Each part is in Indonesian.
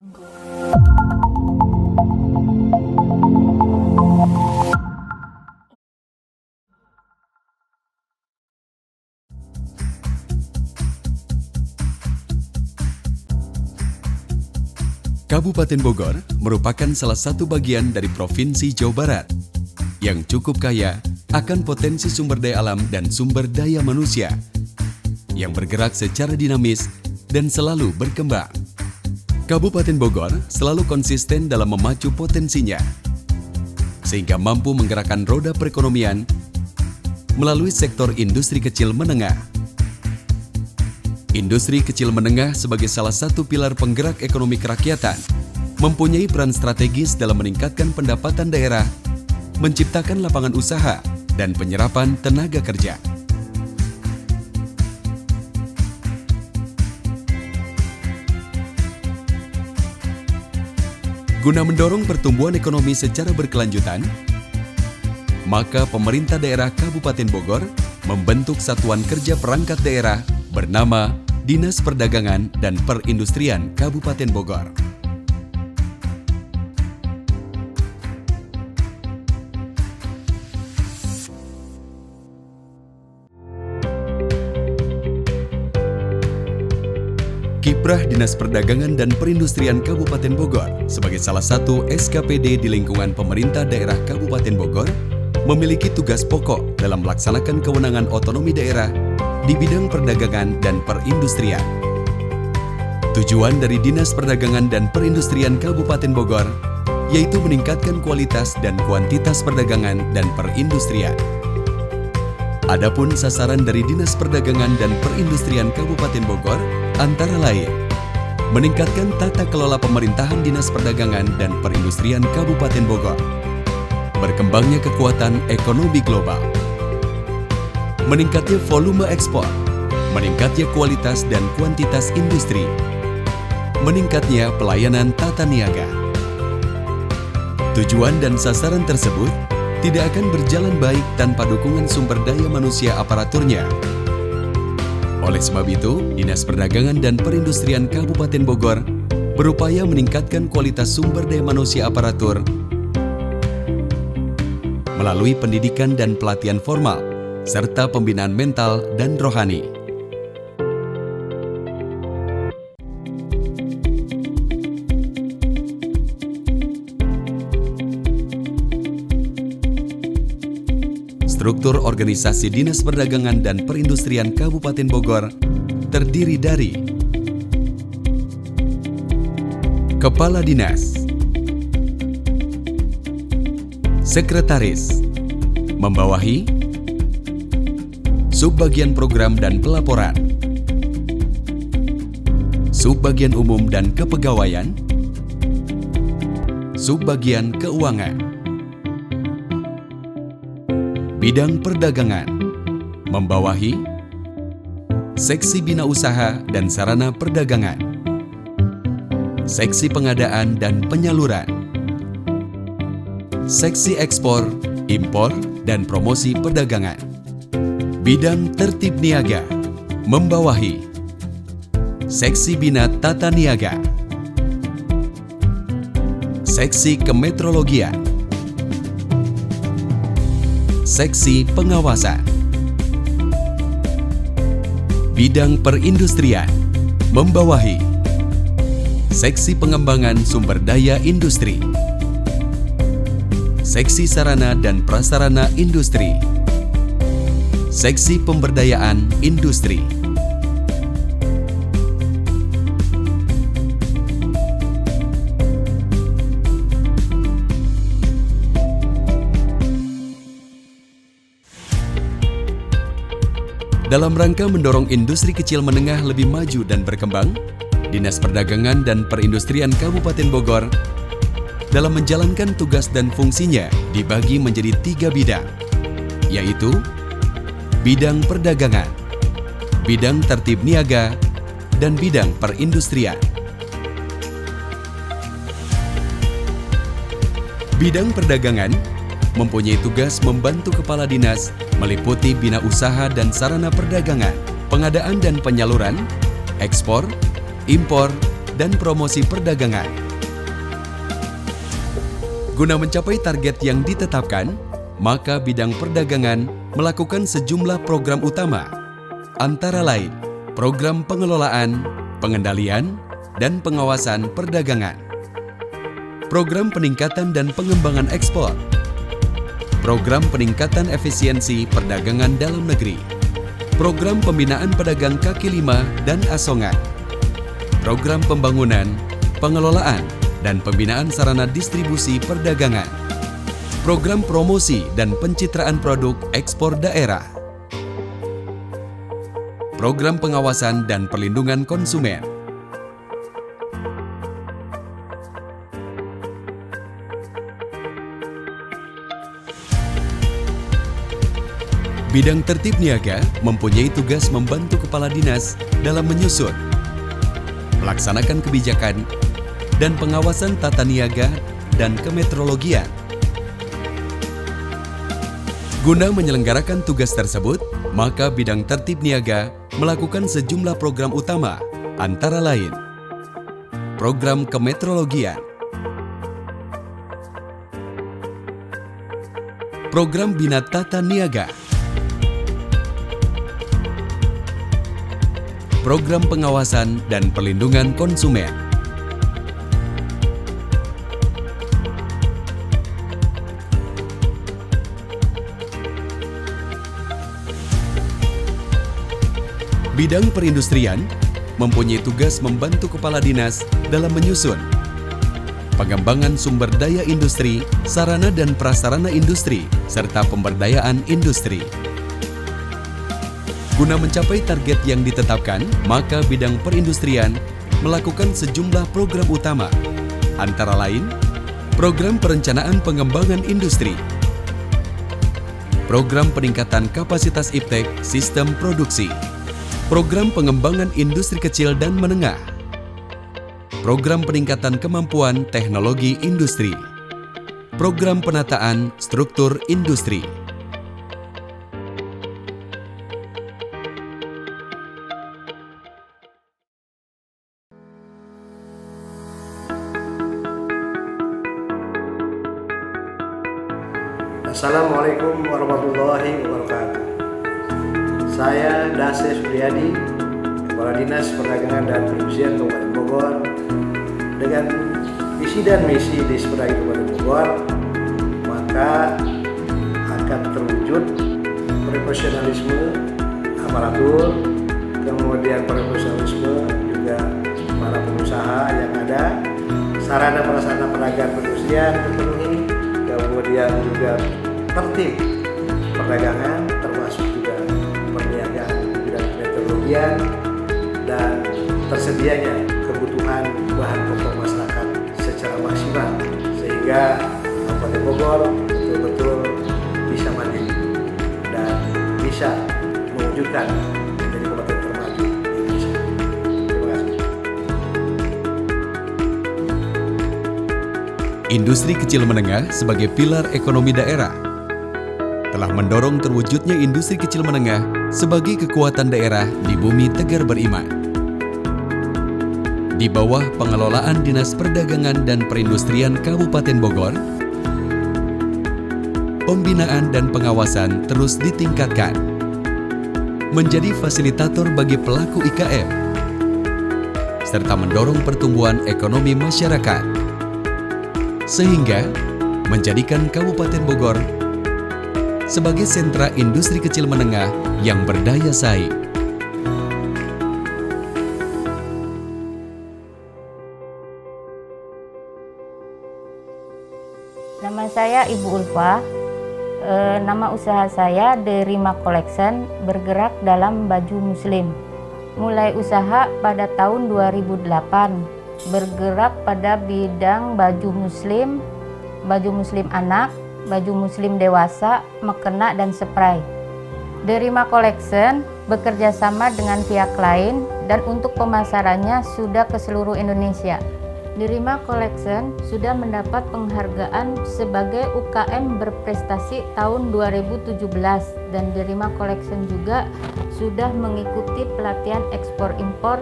Kabupaten Bogor merupakan salah satu bagian dari Provinsi Jawa Barat yang cukup kaya akan potensi sumber daya alam dan sumber daya manusia yang bergerak secara dinamis dan selalu berkembang. Kabupaten Bogor selalu konsisten dalam memacu potensinya, sehingga mampu menggerakkan roda perekonomian melalui sektor industri kecil menengah. Industri kecil menengah sebagai salah satu pilar penggerak ekonomi kerakyatan mempunyai peran strategis dalam meningkatkan pendapatan daerah, menciptakan lapangan usaha, dan penyerapan tenaga kerja. Guna mendorong pertumbuhan ekonomi secara berkelanjutan, maka pemerintah daerah Kabupaten Bogor membentuk Satuan Kerja Perangkat Daerah bernama Dinas Perdagangan dan Perindustrian Kabupaten Bogor. Kiprah Dinas Perdagangan dan Perindustrian Kabupaten Bogor sebagai salah satu SKPD di lingkungan pemerintah daerah Kabupaten Bogor memiliki tugas pokok dalam melaksanakan kewenangan otonomi daerah di bidang perdagangan dan perindustrian. Tujuan dari Dinas Perdagangan dan Perindustrian Kabupaten Bogor yaitu meningkatkan kualitas dan kuantitas perdagangan dan perindustrian. Adapun sasaran dari Dinas Perdagangan dan Perindustrian Kabupaten Bogor antara lain meningkatkan tata kelola pemerintahan Dinas Perdagangan dan Perindustrian Kabupaten Bogor, berkembangnya kekuatan ekonomi global, meningkatnya volume ekspor, meningkatnya kualitas dan kuantitas industri, meningkatnya pelayanan tata niaga. Tujuan dan sasaran tersebut tidak akan berjalan baik tanpa dukungan sumber daya manusia aparaturnya. Oleh sebab itu, Dinas Perdagangan dan Perindustrian Kabupaten Bogor berupaya meningkatkan kualitas sumber daya manusia aparatur melalui pendidikan dan pelatihan formal, serta pembinaan mental dan rohani. Struktur organisasi Dinas Perdagangan dan Perindustrian Kabupaten Bogor terdiri dari Kepala Dinas, Sekretaris, membawahi Subbagian Program dan Pelaporan, Subbagian Umum dan Kepegawaian, Subbagian Keuangan. Bidang Perdagangan membawahi Seksi Bina Usaha dan Sarana Perdagangan, Seksi Pengadaan dan Penyaluran, Seksi Ekspor, Impor, dan Promosi Perdagangan. Bidang Tertib Niaga membawahi Seksi Bina Tata Niaga, Seksi Kemetrologian, Seksi Pengawasan. Bidang Perindustrian membawahi Seksi Pengembangan Sumber Daya Industri, Seksi Sarana dan Prasarana Industri, Seksi Pemberdayaan Industri. Dalam rangka mendorong industri kecil menengah lebih maju dan berkembang, Dinas Perdagangan dan Perindustrian Kabupaten Bogor dalam menjalankan tugas dan fungsinya dibagi menjadi 3 bidang, yaitu bidang perdagangan, bidang tertib niaga, dan bidang perindustrian. Bidang perdagangan mempunyai tugas membantu kepala dinas meliputi bina usaha dan sarana perdagangan, pengadaan dan penyaluran, ekspor, impor, dan promosi perdagangan. Guna mencapai target yang ditetapkan, maka bidang perdagangan melakukan sejumlah program utama, antara lain program pengelolaan, pengendalian, dan pengawasan perdagangan, program peningkatan dan pengembangan ekspor, program peningkatan efisiensi perdagangan dalam negeri, program pembinaan pedagang kaki lima dan asongan, program pembangunan, pengelolaan, dan pembinaan sarana distribusi perdagangan, program promosi dan pencitraan produk ekspor daerah, program pengawasan dan perlindungan konsumen. Bidang tertib niaga mempunyai tugas membantu kepala dinas dalam menyusun, melaksanakan kebijakan, dan pengawasan tata niaga dan kemetrologian. Guna menyelenggarakan tugas tersebut, maka bidang tertib niaga melakukan sejumlah program utama, antara lain program kemetrologian, program bina tata niaga, program pengawasan dan perlindungan konsumen, bidang perindustrian mempunyai tugas membantu kepala dinas dalam menyusun pengembangan sumber daya industri, sarana dan prasarana industri, serta pemberdayaan industri. Guna mencapai target yang ditetapkan, maka bidang perindustrian melakukan sejumlah program utama, antara lain program perencanaan pengembangan industri, program peningkatan kapasitas iptek sistem produksi, program pengembangan industri kecil dan menengah, program peningkatan kemampuan teknologi industri, program penataan struktur industri. Assalamualaikum warahmatullahi wabarakatuh. Saya Dase Supriyadi, Kepala Dinas Perdagangan dan Perindustrian Kabupaten Bogor. Dengan visi dan misi di Disperdagi Kabupaten Bogor, maka akan terwujud profesionalisme aparatur, kemudian profesionalisme juga para pengusaha yang ada, sarana prasarana pedagang perindustrian terpenuhi, kemudian juga tertib perdagangan termasuk juga perniagaan bidang meteorologian dan tersedianya kebutuhan bahan pokok masyarakat secara maksimal sehingga Kabupaten Bogor betul-betul bisa mandiri dan bisa mewujudkan menjadi kabupaten termaju di Indonesia. Terima kasih. Industri kecil menengah sebagai pilar ekonomi daerah telah mendorong terwujudnya industri kecil menengah sebagai kekuatan daerah di bumi Tegar Beriman. Di bawah pengelolaan Dinas Perdagangan dan Perindustrian Kabupaten Bogor, pembinaan dan pengawasan terus ditingkatkan, menjadi fasilitator bagi pelaku IKM, serta mendorong pertumbuhan ekonomi masyarakat, sehingga menjadikan Kabupaten Bogor sebagai sentra industri kecil menengah yang berdaya saing. Nama saya Ibu Ulfa. Nama usaha saya Derima Collection, bergerak dalam baju muslim. Mulai usaha pada tahun 2008, bergerak pada bidang baju muslim anak, baju muslim dewasa, mekena, dan spray. Derima Collection bekerja sama dengan pihak lain dan untuk pemasarannya sudah ke seluruh Indonesia. Derima Collection sudah mendapat penghargaan sebagai UKM berprestasi tahun 2017 dan Derima Collection juga sudah mengikuti pelatihan ekspor impor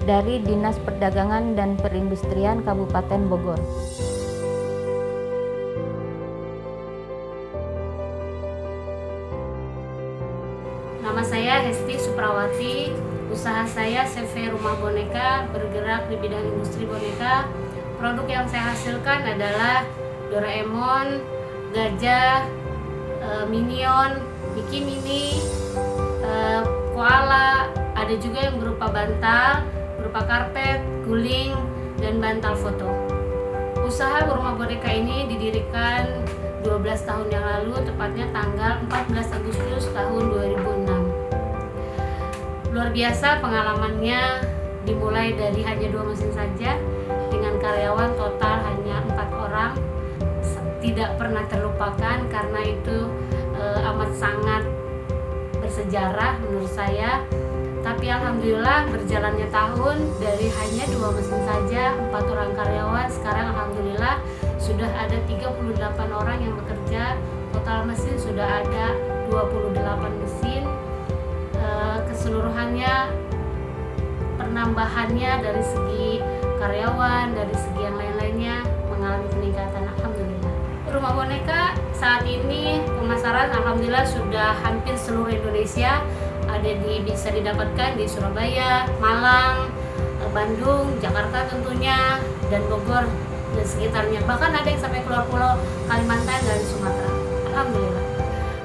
dari Dinas Perdagangan dan Perindustrian Kabupaten Bogor. Nama saya Hesti Suprawati, usaha saya CV Rumah Boneka, bergerak di bidang industri boneka. Produk yang saya hasilkan adalah Doraemon, gajah, Minion, Mickey Mini, koala, ada juga yang berupa bantal, berupa karpet, guling, dan bantal foto. Usaha Rumah Boneka ini didirikan 12 tahun yang lalu, tepatnya tanggal 14 Agustus tahun 2006. Luar biasa pengalamannya, dimulai dari hanya 2 mesin saja, dengan karyawan total hanya 4 orang. Tidak pernah terlupakan karena itu amat sangat bersejarah menurut saya. Tapi alhamdulillah berjalannya tahun, dari hanya 2 mesin saja, 4 orang karyawan, sekarang alhamdulillah sudah ada 38 orang yang bekerja. Total mesin sudah ada 28 mesin. Keseluruhannya penambahannya dari segi karyawan, dari segi yang lain-lainnya mengalami peningkatan, alhamdulillah. Rumah Boneka saat ini pemasaran alhamdulillah sudah hampir seluruh Indonesia. Bisa didapatkan di Surabaya, Malang, Bandung, Jakarta tentunya, dan Bogor dan sekitarnya. Bahkan ada yang sampai keluar pulau Kalimantan dan Sumatera. Alhamdulillah.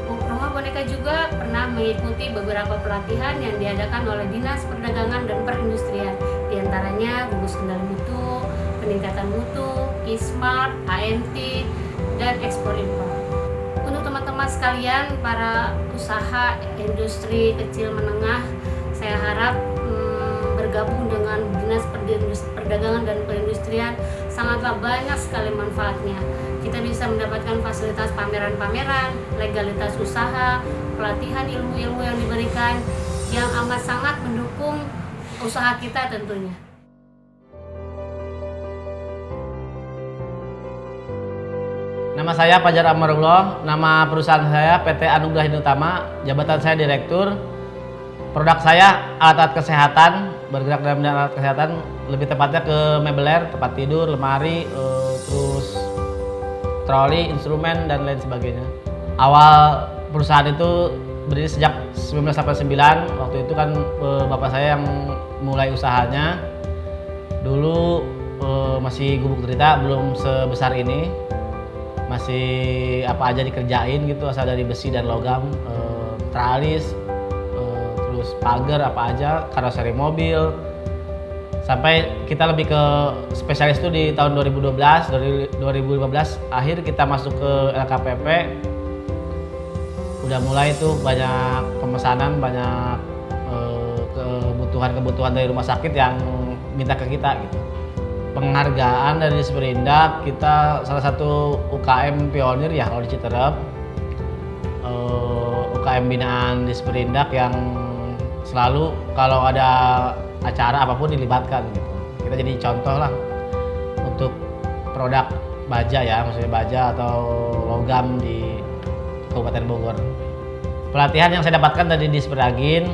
Rumah Boneka juga pernah mengikuti beberapa pelatihan yang diadakan oleh Dinas Perdagangan dan Perindustrian. Di antaranya gugus kendali mutu, peningkatan mutu, e-smart, AMT, dan ekspor impor. Untuk teman-teman sekalian, para usaha industri kecil menengah, saya harap bergabung dengan Dinas Perdagangan dan Perindustrian, sangatlah banyak sekali manfaatnya. Kita bisa mendapatkan fasilitas pameran-pameran, legalitas usaha, pelatihan ilmu-ilmu yang diberikan, yang amat sangat mendukung usaha kita tentunya. Nama saya Fajar Amarullah, nama perusahaan saya PT Anugrah Utama, jabatan saya Direktur. Produk saya alat-alat kesehatan, bergerak dalam bidang alat kesehatan, lebih tepatnya ke mebeler, tempat tidur, lemari, terus troli, instrumen, dan lain sebagainya. Awal perusahaan itu berdiri sejak 1989, waktu itu kan bapak saya yang mulai usahanya. Dulu masih gubuk derita, belum sebesar ini. Masih apa aja dikerjain gitu, asal dari besi dan logam, tralis, terus pagar apa aja, karoseri mobil. Sampai kita lebih ke spesialis itu di tahun 2012, dari 2015 akhir kita masuk ke LKPP. Udah mulai tuh banyak pemesanan, banyak kebutuhan dari rumah sakit yang minta ke kita gitu. Penghargaan dari Disperindak, kita salah satu UKM pionir ya kalau di Citerep, UKM binaan Disperindak yang selalu kalau ada acara apapun dilibatkan gitu. Kita jadi contoh lah untuk produk baja ya, maksudnya baja atau logam di Kabupaten Bogor. Pelatihan yang saya dapatkan dari Disperdagin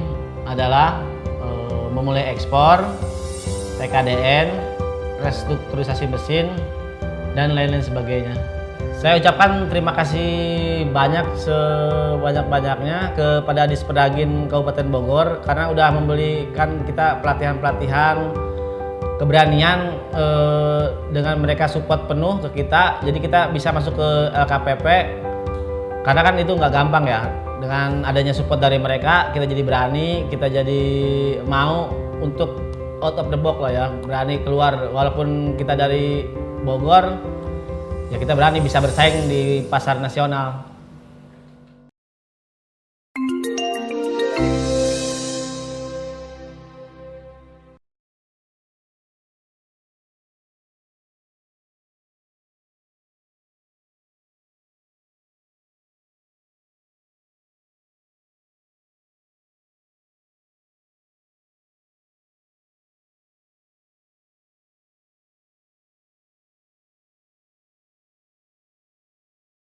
adalah memulai ekspor, TKDN, restrukturisasi mesin, dan lain-lain sebagainya. Saya ucapkan terima kasih banyak sebanyak-banyaknya kepada Disperdagin Kabupaten Bogor karena udah memberikan kita pelatihan-pelatihan, keberanian dengan mereka support penuh ke kita. Jadi kita bisa masuk ke LKPP karena kan itu nggak gampang ya. Dengan adanya support dari mereka, kita jadi berani, kita jadi mau untuk out of the box lah ya, berani keluar. Walaupun kita dari Bogor, ya kita berani bisa bersaing di pasar nasional.